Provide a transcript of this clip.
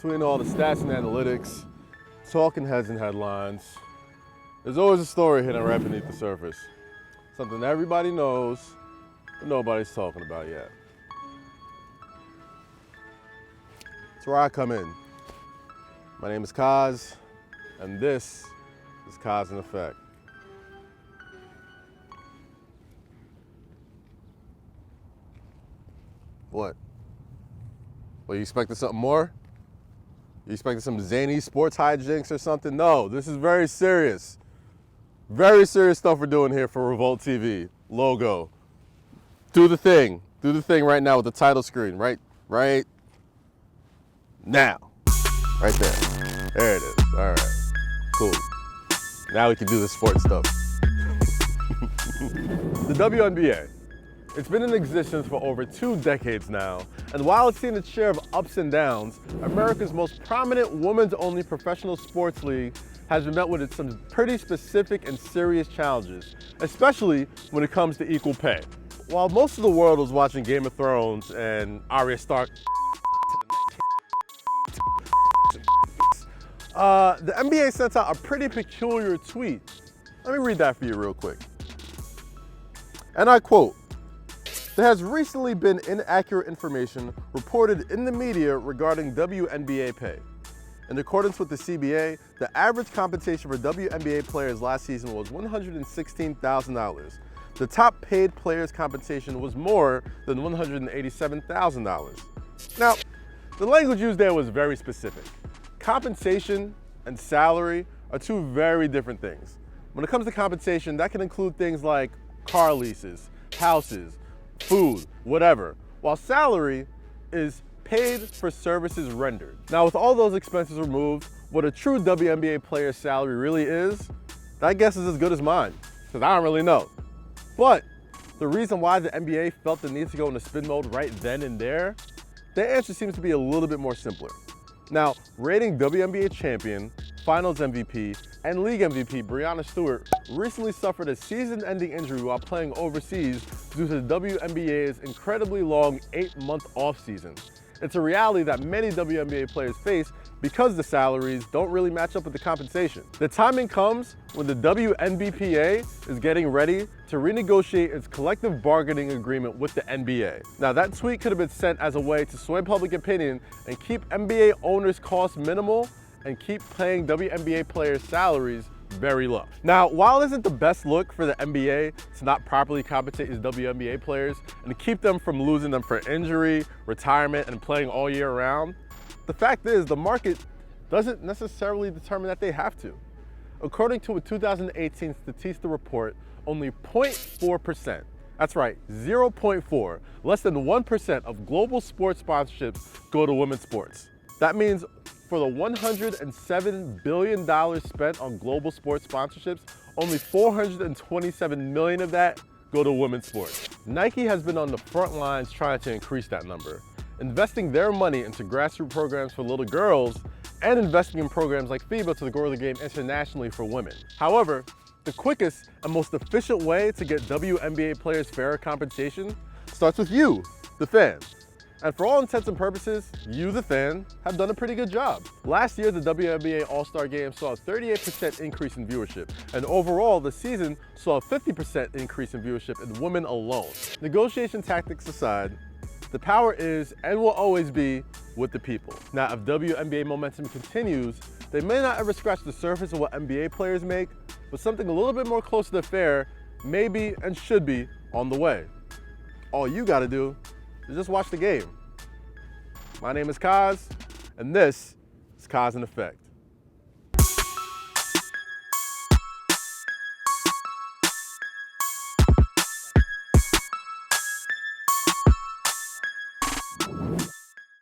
Between all the stats and analytics, talking heads and headlines, there's always a story hidden right beneath the surface. Something everybody knows, but nobody's talking about yet. That's where I come in. My name is Kaz, and this is Cause and Effect. What? Well, you expected something more? You expected some zany sports hijinks or something? No, this is very serious. Very serious stuff we're doing here for Revolt TV. Logo. Do the thing. Do the thing right now with the title screen. Right now. Right there. There it is. All right. Cool. Now we can do the sports stuff. The WNBA. It's been in existence for over 2 decades now, and while it's seen its share of ups and downs, America's most prominent women's-only professional sports league has been met with some pretty specific and serious challenges, especially when it comes to equal pay. While most of the world was watching Game of Thrones and Arya Stark, the NBA sent out a pretty peculiar tweet. Let me read that for you real quick. And I quote, "There has recently been inaccurate information reported in the media regarding WNBA pay. In accordance with the CBA, the average compensation for WNBA players last season was $116,000. The top paid players' compensation was more than $187,000. Now, the language used there was very specific. Compensation and salary are 2 very different things. When it comes to compensation, that can include things like car leases, houses, food, whatever, while salary is paid for services rendered. Now, with all those expenses removed, what a true WNBA player's salary really is, that guess is as good as mine, because I don't really know. But the reason why the NBA felt the need to go into spin mode right then and there, their answer seems to be a little bit more simpler. Now, reigning WNBA champion, Finals MVP, and League MVP Brianna Stewart recently suffered a season-ending injury while playing overseas due to the WNBA's incredibly long 8-month off-season. It's a reality that many WNBA players face because the salaries don't really match up with the compensation. The timing comes when the WNBPA is getting ready to renegotiate its collective bargaining agreement with the NBA. Now, that tweet could have been sent as a way to sway public opinion and keep NBA owners' costs minimal and keep paying WNBA players' salaries very low. Now, while it isn't the best look for the NBA to not properly compensate its WNBA players and to keep them from losing them for injury, retirement, and playing all year round, the fact is the market doesn't necessarily determine that they have to. According to a 2018 Statista report, only 0.4%, that's right, 0.4, less than 1% of global sports sponsorships go to women's sports. That means for the $107 billion spent on global sports sponsorships, only $427 million of that go to women's sports. Nike has been on the front lines trying to increase that number, investing their money into grassroots programs for little girls and investing in programs like FIBA to grow the game internationally for women. However, the quickest and most efficient way to get WNBA players fairer compensation starts with you, the fan. And for all intents and purposes, you, the fan, have done a pretty good job. Last year, the WNBA All-Star Game saw a 38% increase in viewership, and overall, the season saw a 50% increase in viewership in women alone. Negotiation tactics aside, the power is and will always be with the people. Now, if WNBA momentum continues, they may not ever scratch the surface of what NBA players make, but something a little bit more close to fair may be and should be on the way. All you gotta do is just watch the game. My name is Kaz, and this is Cause and Effect.